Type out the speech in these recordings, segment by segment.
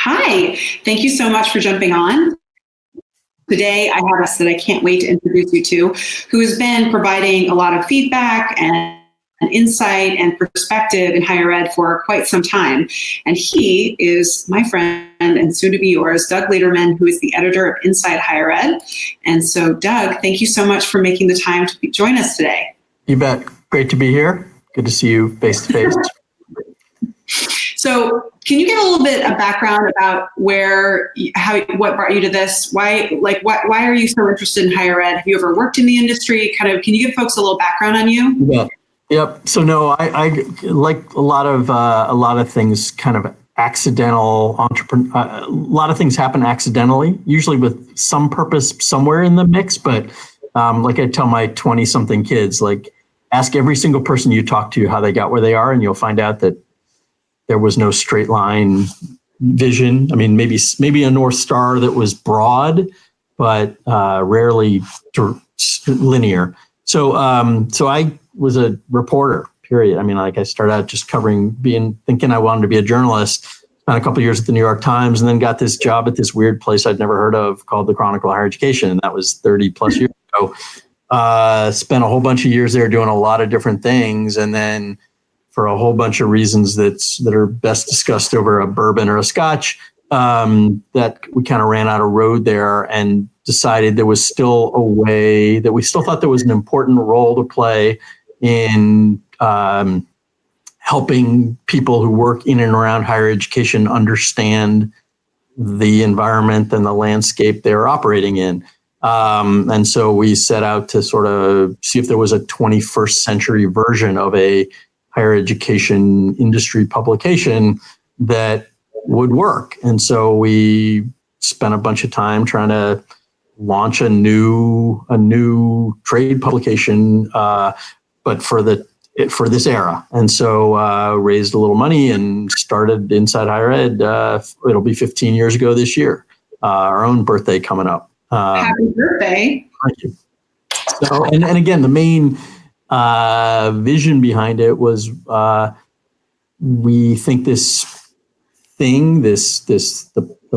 Hi, thank you so much for jumping on. Today, I have a guest that I can't wait to introduce you to, who has been providing a lot of feedback and insight and perspective in higher ed for quite some time. And he is my friend and soon to be yours, Doug Lederman, who is the editor of Inside Higher Ed. And so, Doug, thank you so much for making the time to join us today. You bet. Great to be here. Good to see you face to face. So, can you give a little bit of background about what brought you to this? Why are you so interested in higher ed? Have you ever worked in the industry? Can you give folks a little background on you? Yeah. Yep. So no, I like a lot of things kind of accidental a lot of things happen accidentally, usually with some purpose somewhere in the mix. But like I tell my 20-something kids, like ask every single person you talk to how they got where they are, and you'll find out that there was no straight line vision. I mean, maybe a North Star that was broad, but rarely linear. So I was a reporter, period. I mean, like I started out just thinking I wanted to be a journalist. Spent a couple of years at the New York Times, and then got this job at this weird place I'd never heard of called the Chronicle of Higher Education, and that was 30 plus years ago. Spent a whole bunch of years there doing a lot of different things, and then for a whole bunch of reasons that are best discussed over a bourbon or a scotch, that we kind of ran out of road there and decided there was still a way that we still thought there was an important role to play in helping people who work in and around higher education understand the environment and the landscape they're operating in. And so we set out to sort of see if there was a 21st century version of a higher education industry publication that would work. And so we spent a bunch of time trying to launch a new trade publication, but for this era. And so raised a little money and started Inside Higher Ed. It'll be 15 years ago this year. Our own birthday coming up. Happy birthday! Thank you. So, and again, the main vision behind it was we think the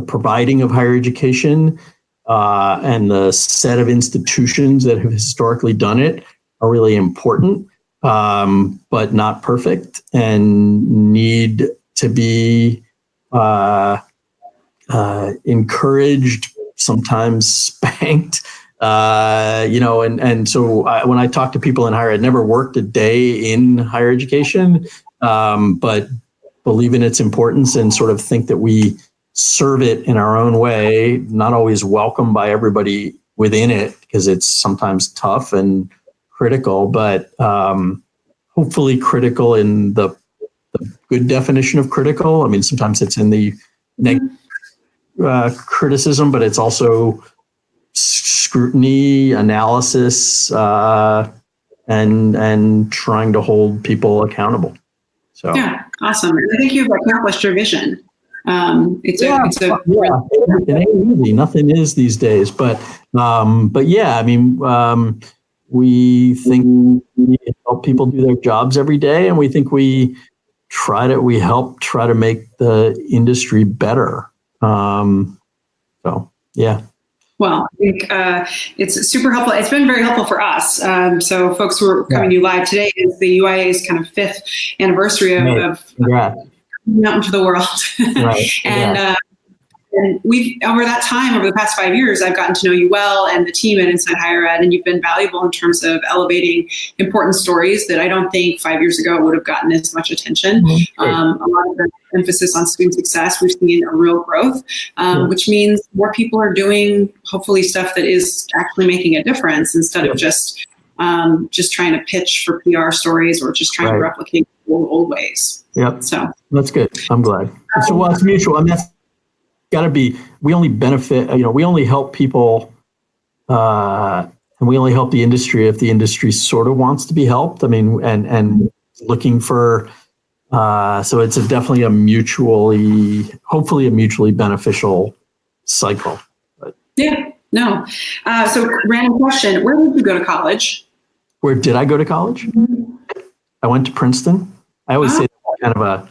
providing of higher education and the set of institutions that have historically done it are really important, but not perfect, and need to be encouraged, sometimes spanked. And so when I talk to people in higher ed, never worked a day in higher education, but believe in its importance and sort of think that we serve it in our own way, not always welcome by everybody within it because it's sometimes tough and critical, but hopefully critical in the good definition of critical. I mean, sometimes it's in the negative criticism, but it's also scrutiny, analysis, and trying to hold people accountable. So yeah, awesome. I think you've accomplished your vision. It ain't easy. Nothing is these days, but yeah, I mean, we think we help people do their jobs every day, and we think we help try to make the industry better. So yeah. Well, I think it's super helpful. It's been very helpful for us. So folks who are coming to you live today is the UIA's kind of 5th anniversary of coming out into the world. Right. And we've, over the past 5 years, I've gotten to know you well and the team at Inside Higher Ed, and you've been valuable in terms of elevating important stories that I don't think 5 years ago would have gotten as much attention. A lot of the emphasis on student success, we've seen a real growth, which means more people are doing, hopefully, stuff that is actually making a difference instead of just trying to pitch for PR stories or just trying to replicate old ways. Yep. So that's good. I'm glad. So it's mutual. I mean, that's got to be, we only benefit, we only help people and we only help the industry if the industry sort of wants to be helped. I mean, and looking for, so it's definitely hopefully a mutually beneficial cycle. But, yeah, no. So random question, where did you go to college? Where did I go to college? Mm-hmm. I went to Princeton. I always say that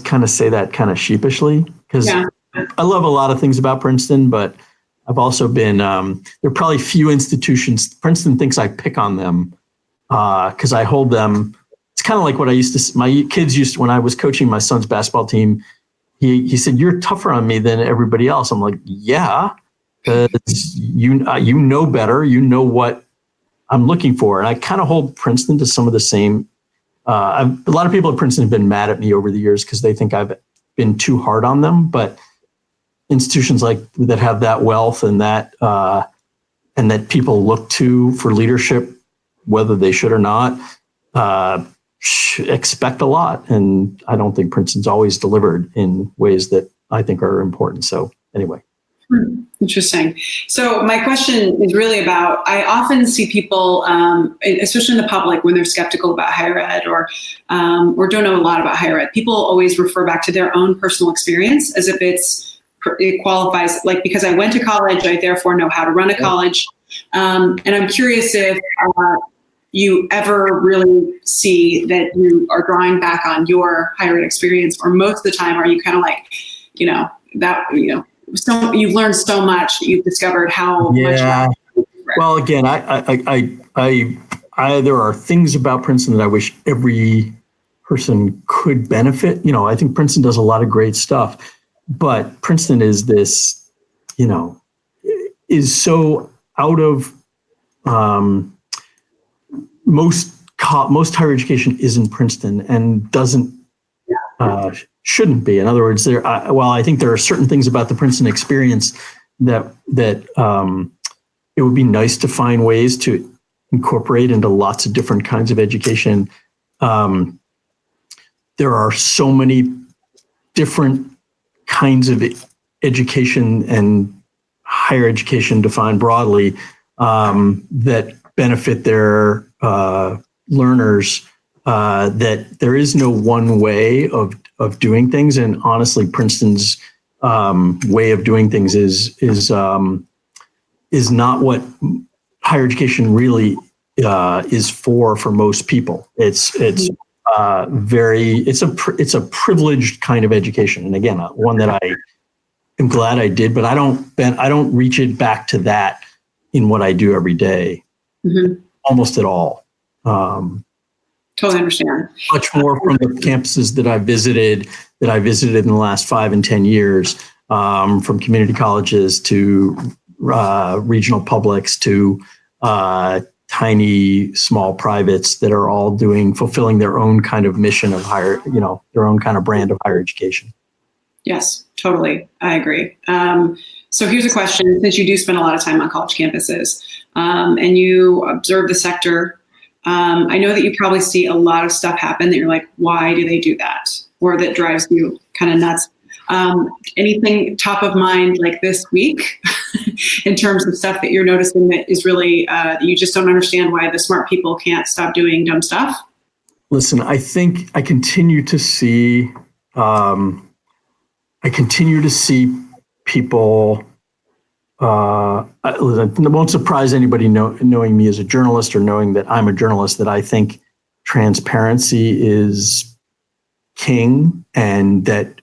kind of say that kind of sheepishly because I love a lot of things about Princeton, but I've also been, there are probably few institutions. Princeton thinks I pick on them because I hold them. It's kind of like what I used to, my kids used to, when I was coaching my son's basketball team, he said, "You're tougher on me than everybody else." I'm like, yeah, because you know better. You know what I'm looking for. And I kind of hold Princeton to some of the same. A lot of people at Princeton have been mad at me over the years because they think I've been too hard on them. But institutions like that have that wealth and that people look to for leadership, whether they should or not, expect a lot. And I don't think Princeton's always delivered in ways that I think are important. So anyway. Interesting. So my question is really about, I often see people, especially in the public, when they're skeptical about higher ed or don't know a lot about higher ed, people always refer back to their own personal experience as if it qualifies, like, because I went to college, I therefore know how to run a college. And I'm curious if you ever really see that you are drawing back on your higher ed experience, or most of the time, are you kind of like, so you've learned so much, you've discovered how much. Well, again, I there are things about Princeton that I wish every person could benefit. I think Princeton does a lot of great stuff, but Princeton is this, is so out of most higher education is in Princeton and shouldn't be. In other words, while I think there are certain things about the Princeton experience that it would be nice to find ways to incorporate into lots of different kinds of education. There are so many different kinds of education and higher education defined broadly that benefit their learners, that there is no one way of doing things. And honestly, Princeton's way of doing things is not what higher education really is for most people. It's a privileged kind of education, and again, one that I am glad I did, but I don't reach it back to that in what I do every day, almost at all. Totally understand. Much more from the campuses that I visited in the last 5 and 10 years, from community colleges to regional publics to tiny, small privates that are all fulfilling their own kind of mission of their own kind of brand of higher education. Yes, totally. I agree. So here's a question, since you do spend a lot of time on college campuses and you observe the sector, I know that you probably see a lot of stuff happen that you're like, why do they do that? Or that drives you kind of nuts. Anything top of mind like this week in terms of stuff that you're noticing that is really, you just don't understand why the smart people can't stop doing dumb stuff? Listen, I think I continue to see people, it won't surprise anybody knowing me as a journalist or knowing that I'm a journalist, that I think transparency is king, and that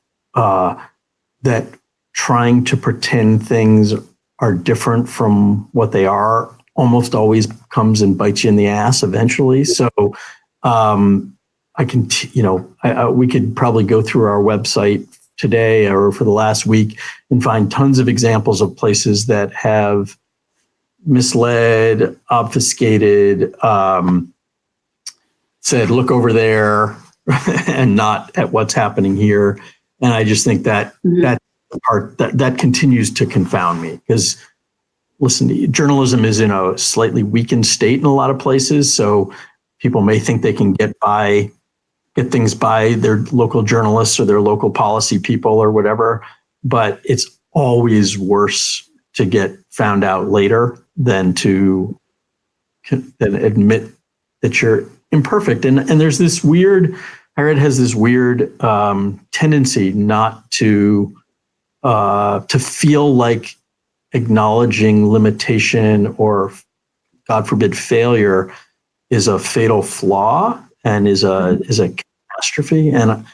trying to pretend things are different from what they are almost always comes and bites you in the ass eventually. So we could probably go through our website today or for the last week and find tons of examples of places that have misled, obfuscated, said, look over there, and not at what's happening here. And I just think that that part that continues to confound me, because listen, journalism is in a slightly weakened state in a lot of places. So people may think they can get things by their local journalists or their local policy people or whatever, but it's always worse to get found out later than to admit that you're imperfect. And there's this weird, higher ed has this weird tendency not to feel like acknowledging limitation or, God forbid, failure is a fatal flaw and is a catastrophe. And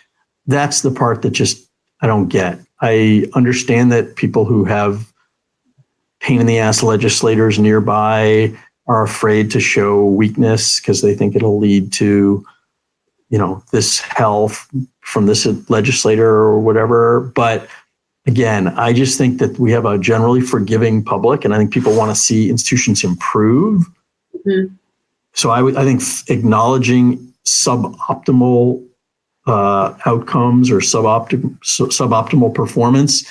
that's the part that just I don't get. I understand that people who have pain in the ass legislators nearby are afraid to show weakness because they think it'll lead to, this hell from this legislator or whatever. But again, I just think that we have a generally forgiving public, and I think people want to see institutions improve. Mm-hmm. So I think acknowledging suboptimal outcomes or suboptimal performance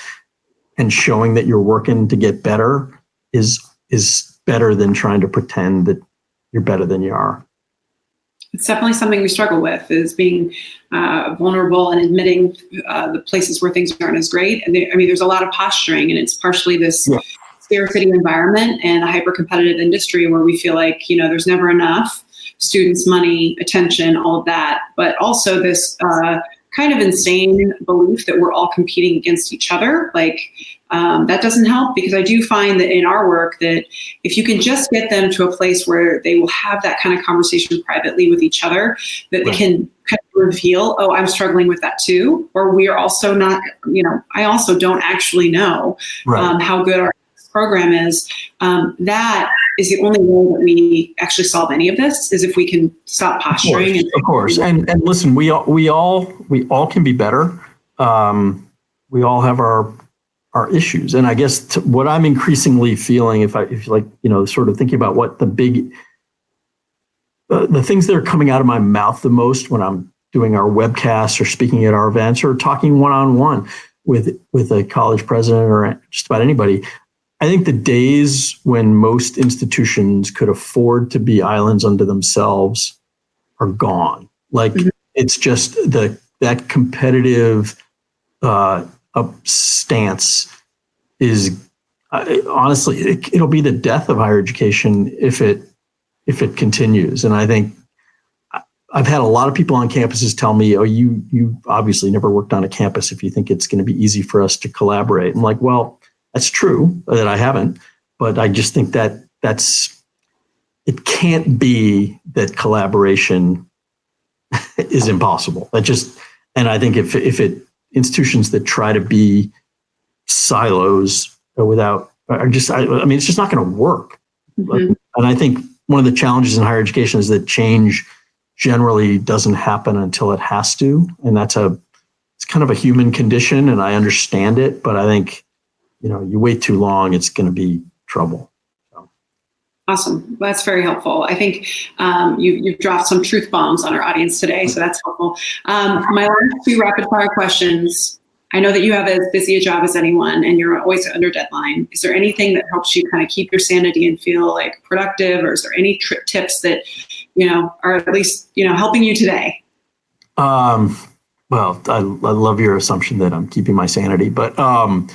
and showing that you're working to get better is better than trying to pretend that you're better than you are. It's definitely something we struggle with, is being vulnerable and admitting the places where things aren't as great. And there's a lot of posturing, and it's partially this scarcity environment and a hyper-competitive industry where we feel like, there's never enough students, money, attention, all of that. But also this kind of insane belief that we're all competing against each other. That doesn't help, because I do find that in our work that if you can just get them to a place where they will have that kind of conversation privately with each other, that they can kind of reveal, oh, I'm struggling with that too, or we are also not, I also don't actually know how good our program is. That is the only way that we actually solve any of this, is if we can stop posturing. Of course. And listen, we all can be better. We all have our issues. And I guess what I'm increasingly feeling, if you like, sort of thinking about what the things that are coming out of my mouth the most when I'm doing our webcasts or speaking at our events or talking one-on-one with a college president or just about anybody, I think the days when most institutions could afford to be islands unto themselves are gone. It's just that competitive stance is honestly, it'll be the death of higher education if it continues. And I think I've had a lot of people on campuses tell me, oh, you obviously never worked on a campus if you think it's going to be easy for us to collaborate. I'm like, well, that's true that I haven't, but I just think that it can't be that collaboration is impossible. And I think if institutions that try to be silos it's just not going to work. Mm-hmm. And I think one of the challenges in higher education is that change generally doesn't happen until it has to. And it's kind of a human condition, and I understand it, but I think, you wait too long, it's going to be trouble. So. Awesome. That's very helpful. I think you've dropped some truth bombs on our audience today, so that's helpful. My last two rapid fire questions. I know that you have as busy a job as anyone, and you're always under deadline. Is there anything that helps you kind of keep your sanity and feel like productive, or is there any tips that, are at least, helping you today? Well, I love your assumption that I'm keeping my sanity, but listen,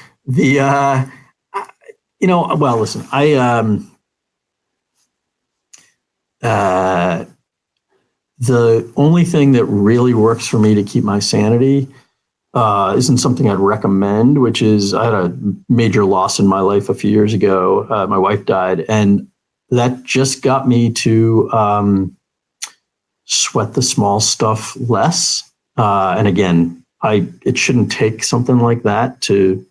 the only thing that really works for me to keep my sanity isn't something I'd recommend, which is I had a major loss in my life a few years ago. My wife died, and that just got me to sweat the small stuff less. And again, it shouldn't take something like that to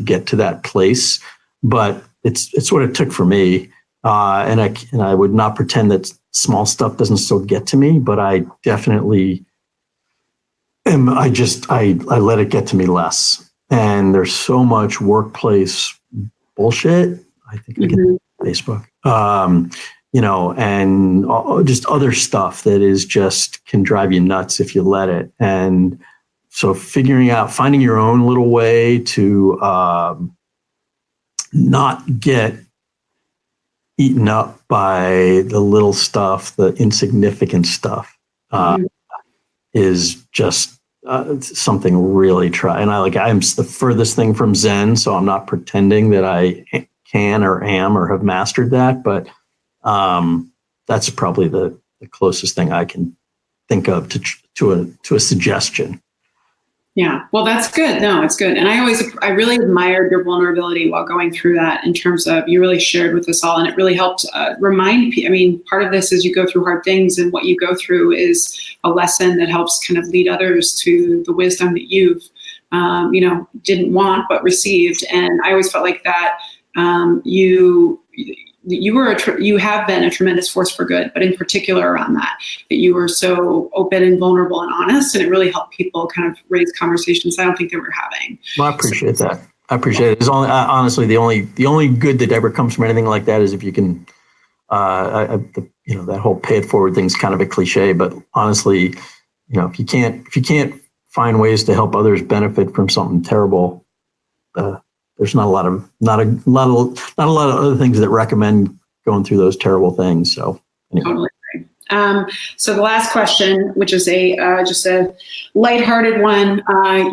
get to that place, but it's what it took for me. And I would not pretend that small stuff doesn't still get to me, but I definitely am. I let it get to me less. And there's so much workplace bullshit. I think I get Facebook, and just other stuff that is can drive you nuts if you let it. And so finding your own little way to not get eaten up by the little stuff, the insignificant stuff, is just something really try. And I'm the furthest thing from Zen, so I'm not pretending that I can or am or have mastered that. But that's probably the closest thing I can think of to a suggestion. Yeah, well, that's good. No, it's good. And I really admired your vulnerability while going through that, in terms of you really shared with us all, and it really helped remind people. Part of this is you go through hard things, and what you go through is a lesson that helps kind of lead others to the wisdom that you've didn't want but received. And I always felt like that you have been a tremendous force for good, but in particular around that you were so open and vulnerable and honest, and it really helped people kind of raise conversations I don't think they were having. Well, I appreciate that. I appreciate it. It's only honestly the only good that ever comes from anything like that is if you can. That whole pay it forward thing's kind of a cliche, but honestly, if you can't find ways to help others benefit from something terrible, there's not a lot of other things that recommend going through those terrible things. So anyway. Totally agree. So the last question, which is just a lighthearted one,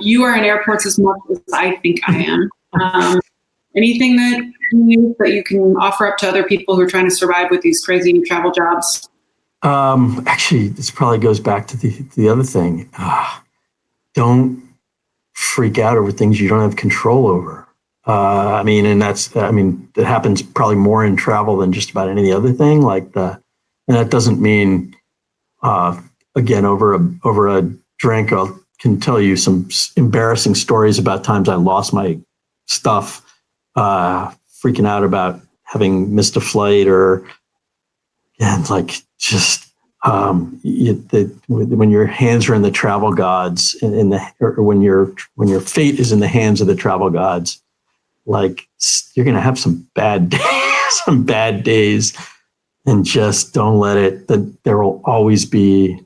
you are in airports as much as I think I am. Anything that you can offer up to other people who are trying to survive with these crazy travel jobs? Actually, this probably goes back to the other thing. Don't freak out over things you don't have control over. That happens probably more in travel than just about any other thing. And that doesn't mean, again, over a drink, I can tell you some embarrassing stories about times I lost my stuff, freaking out about having missed a flight, or when your hands are in the travel gods, or when your fate is in the hands of the travel gods, you're gonna have some bad days, and just don't let it. There will always be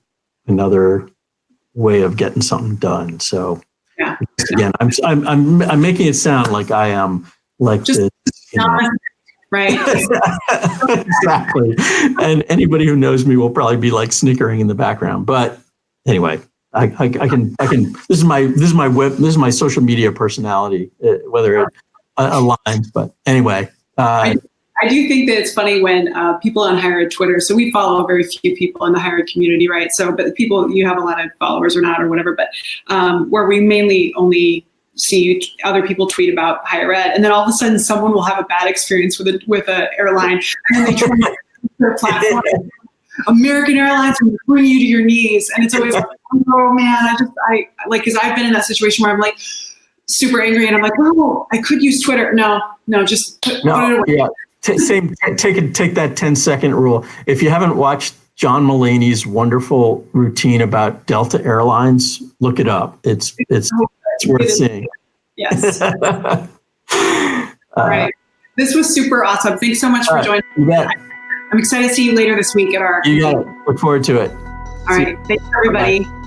another way of getting something done. So yeah. Again, I'm making it sound like I am just this, right? Exactly. And anybody who knows me will probably be snickering in the background. But anyway, I can. This is my social media personality, whether it aligns. But anyway, I do think that it's funny when people on higher ed Twitter. So we follow very few people in the higher ed community, right? So, but people, you have a lot of followers or not or whatever. But where we mainly only see other people tweet about higher ed, and then all of a sudden someone will have a bad experience with an airline, and then they try to their platform. American Airlines will bring you to your knees, and it's always oh man, because I've been in that situation where I'm super angry, and I'm oh, I could use Twitter. No, just put it away. Yeah. Take that 10-second rule. If you haven't watched John Mulaney's wonderful routine about Delta Airlines, look it up. It's worth seeing. Yes. All right. This was super awesome. Thanks so much for joining me. I'm excited to see you later this week at our. You got it. Look forward to it. All right. Thanks, everybody. Bye-bye.